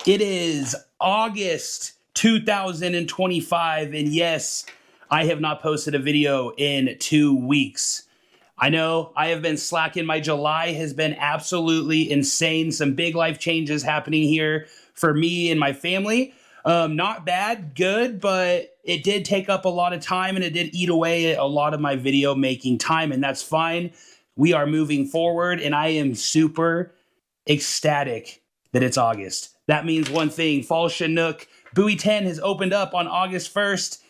It is August 2025, and yes, I have not posted a video in 2 weeks. I know I have been slacking. My July has been absolutely insane. Some big life changes happening here for me and my family. Not bad, good, but it did take up a lot of time and it did eat away at a lot of my video making time, and that's fine. We are moving forward, and I am super ecstatic that it's August. That means one thing: Fall Chinook Buoy 10 has opened up on August 1st,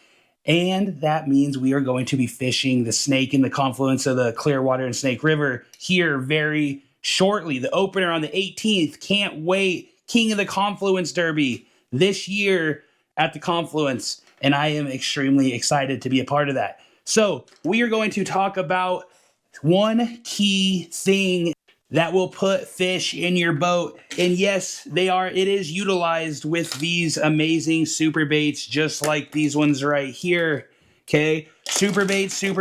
and that means we are going to be fishing the Snake in the confluence of the Clearwater and Snake River here very shortly. The opener on the 18th. Can't wait. King of the Confluence Derby this year at the Confluence, and I am extremely excited to be a part of that. So we are going to talk about one key thing that will put fish in your boat. And yes, it is utilized with these amazing super baits, just like these ones right here. Okay, super baits in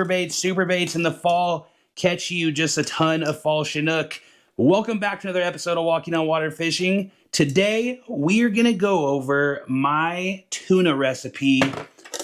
the fall catch you just a ton of fall Chinook. Welcome back to another episode of Walking on Water Fishing. Today, we are gonna go over my tuna recipe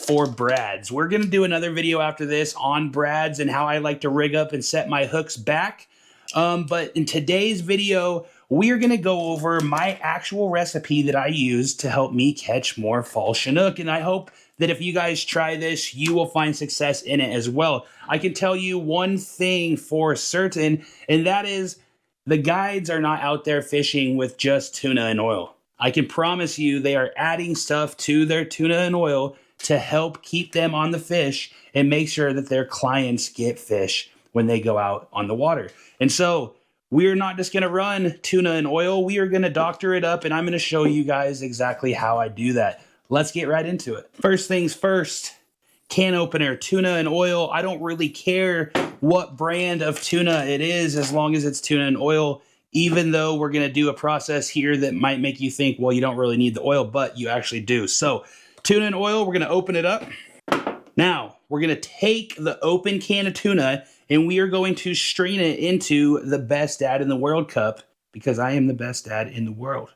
for brads. We're gonna do another video after this on brads and how I like to rig up and set my hooks back. But in today's video, we are going to go over my actual recipe that I use to help me catch more fall Chinook. And I hope that if you guys try this, you will find success in it as well. I can tell you one thing for certain, and that is the guides are not out there fishing with just tuna and oil. I can promise you they are adding stuff to their tuna and oil to help keep them on the fish and make sure that their clients get fish when they go out on the water. And so we're not just going to run tuna and oil. We are going to doctor it up, and I'm going to show you guys exactly how I do that. Let's get right into it. First things first, can opener, tuna and oil. I don't really care what brand of tuna it is as long as it's tuna and oil, even though we're going to do a process here that might make you think, well, you don't really need the oil, but you actually do. So tuna and oil, we're going to open it up. Now, we're going to take the open can of tuna and we are going to strain it into the best dad in the world cup, because I am the best dad in the world.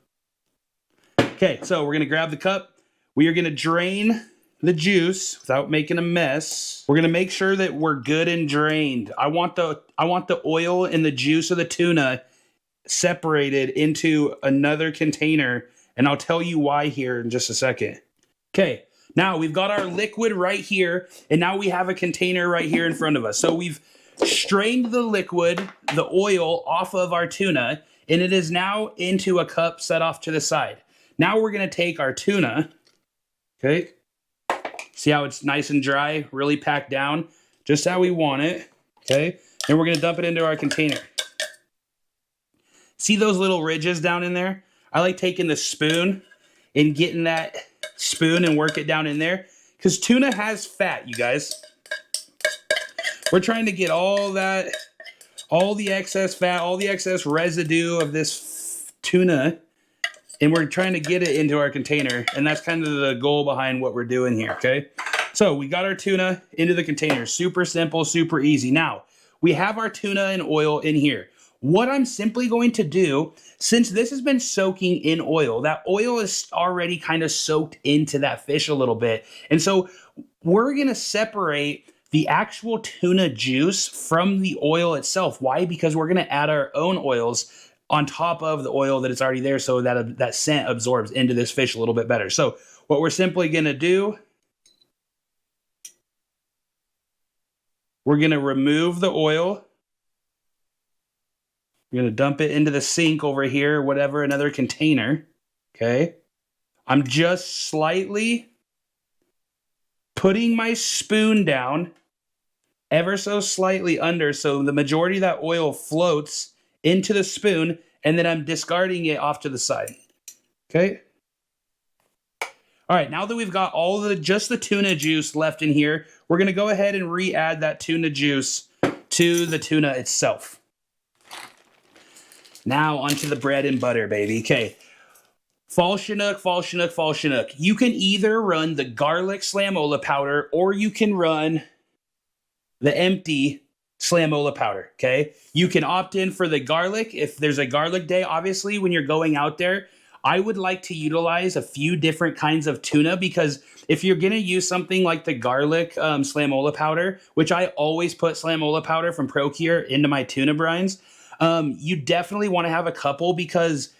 Okay, so we're going to grab the cup. We are going to drain the juice without making a mess. We're going to make sure that we're good and drained. I want the oil and the juice of the tuna separated into another container, and I'll tell you why here in just a second. Okay. Now we've got our liquid right here, and now we have a container right here in front of us. So we've strained the liquid, the oil, off of our tuna, and it is now into a cup set off to the side. Now we're going to take our tuna, okay? See how it's nice and dry, really packed down, just how we want it, okay? And we're going to dump it into our container. See those little ridges down in there? I like taking the spoon and getting that spoon and work it down in there, because tuna has fat, you guys. We're trying to get all the excess fat, all the excess residue of this tuna, and we're trying to get it into our container, and that's kind of the goal behind what we're doing here, okay? So we got our tuna into the container. Super simple, super easy. Now, we have our tuna and oil in here. What I'm simply going to do, since this has been soaking in oil, that oil is already kind of soaked into that fish a little bit. And so we're going to separate the actual tuna juice from the oil itself. Why? Because we're going to add our own oils on top of the oil that is already there, so that that scent absorbs into this fish a little bit better. So what we're simply going to do, we're going to remove the oil. We're going to dump it into the sink over here, whatever, another container, okay? I'm just slightly putting my spoon down ever so slightly under, so the majority of that oil floats into the spoon, and then I'm discarding it off to the side, okay? All right, now that we've got just the tuna juice left in here, we're going to go ahead and re-add that tuna juice to the tuna itself. Now onto the bread and butter, baby. Okay. Fall Chinook, fall Chinook, fall Chinook. You can either run the garlic slamola powder or you can run the empty slamola powder, okay? You can opt in for the garlic if there's a garlic day. Obviously, when you're going out there, I would like to utilize a few different kinds of tuna because if you're going to use something like the garlic slamola powder, which I always put slamola powder from Procure into my tuna brines, you definitely want to have a couple because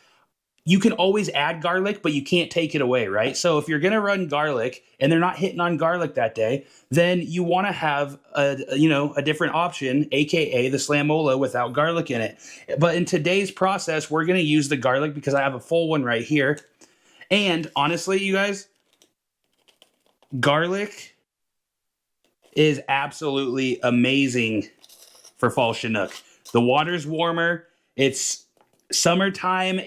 you can always add garlic, but you can't take it away, right? So if you're going to run garlic and they're not hitting on garlic that day, then you want to have a different option, aka the slamola without garlic in it. But in today's process, we're going to use the garlic because I have a full one right here. And honestly, you guys, garlic is absolutely amazing for fall Chinook. The water's warmer. It's summertime,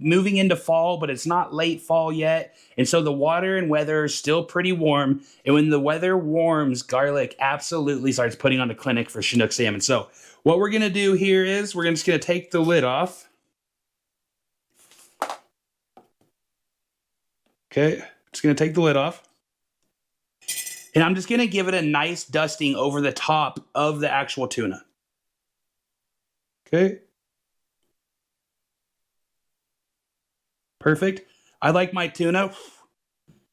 moving into fall, but it's not late fall yet. And so the water and weather is still pretty warm. And when the weather warms, garlic absolutely starts putting on the clinic for Chinook salmon. So what we're going to do here is we're just going to take the lid off. Okay, just going to take the lid off. And I'm just going to give it a nice dusting over the top of the actual tuna. Okay. Perfect. I like my tuna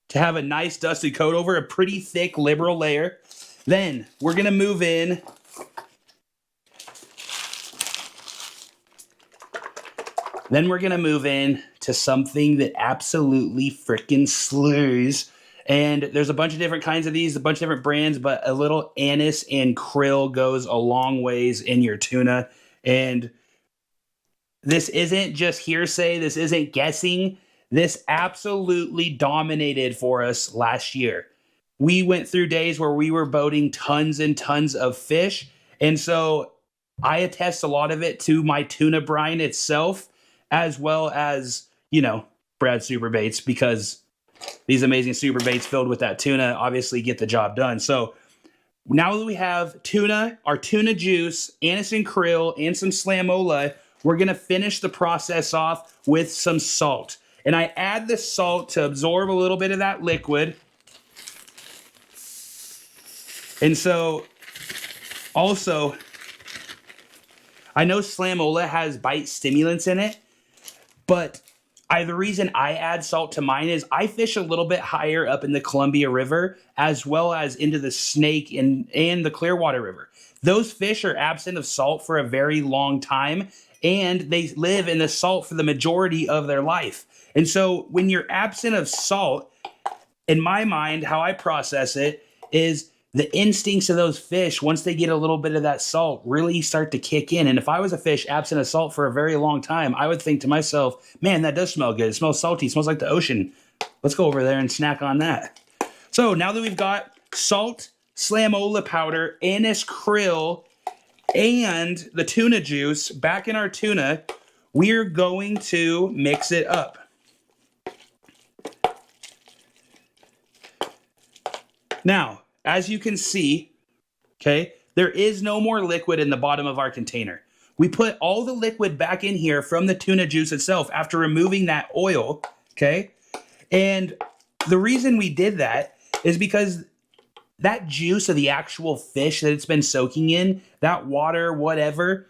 to have a nice dusty coat over a pretty thick liberal layer. Then we're going to move in to something that absolutely freaking slays. And there's a bunch of different kinds of these, a bunch of different brands, but a little anise and krill goes a long ways in your tuna. And this isn't just hearsay. This isn't guessing. This absolutely dominated for us last year. We went through days where we were boating tons and tons of fish. And so I attest a lot of it to my tuna brine itself, as well as, Brad super baits, because these amazing super baits filled with that tuna obviously get the job done. So now that we have tuna, our tuna juice, anise and krill, and some slamola, we're going to finish the process off with some salt. And I add the salt to absorb a little bit of that liquid. And so, also, I know slamola has bite stimulants in it, but the reason I add salt to mine is I fish a little bit higher up in the Columbia River, as well as into the Snake and the Clearwater River. Those fish are absent of salt for a very long time, and they live in the salt for the majority of their life. And so when you're absent of salt, in my mind, how I process it is the instincts of those fish, once they get a little bit of that salt, really start to kick in. And if I was a fish absent of salt for a very long time, I would think to myself, man, that does smell good. It smells salty. It smells like the ocean. Let's go over there and snack on that. So now that we've got salt, slamola powder, anise krill, and the tuna juice back in our tuna, we're going to mix it up. Now, as you can see, okay, there is no more liquid in the bottom of our container. We put all the liquid back in here from the tuna juice itself after removing that oil, okay? And the reason we did that is because that juice of the actual fish that it's been soaking in, that water, whatever,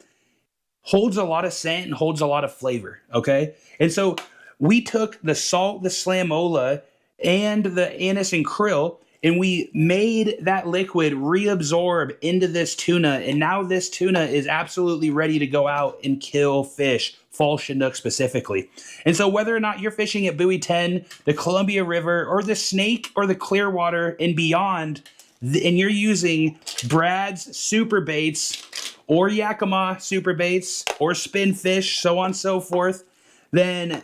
holds a lot of scent and holds a lot of flavor, okay? And so we took the salt, the slamola, and the anise and krill, and we made that liquid reabsorb into this tuna, and now this tuna is absolutely ready to go out and kill fish, fall Chinook specifically. And so whether or not you're fishing at Buoy 10, the Columbia River, or the Snake, or the Clearwater, and beyond, and you're using Brad's super baits, or Yakima super baits, or spin fish, so on and so forth, then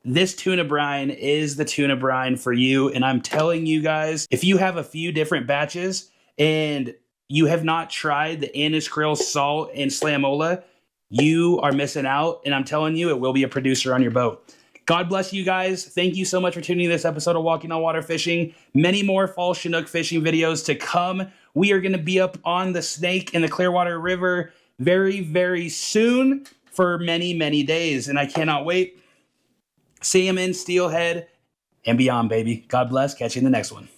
this tuna brine is the tuna brine for you. And I'm telling you guys, if you have a few different batches and you have not tried the anise krill, salt, and slamola, you are missing out. And I'm telling you, it will be a producer on your boat. God bless you guys. Thank you so much for tuning in to this episode of Walking on Water Fishing. Many more fall Chinook fishing videos to come. We are going to be up on the Snake and the Clearwater River very, very soon for many, many days. And I cannot wait. Salmon, steelhead, and beyond, baby. God bless. Catch you in the next one.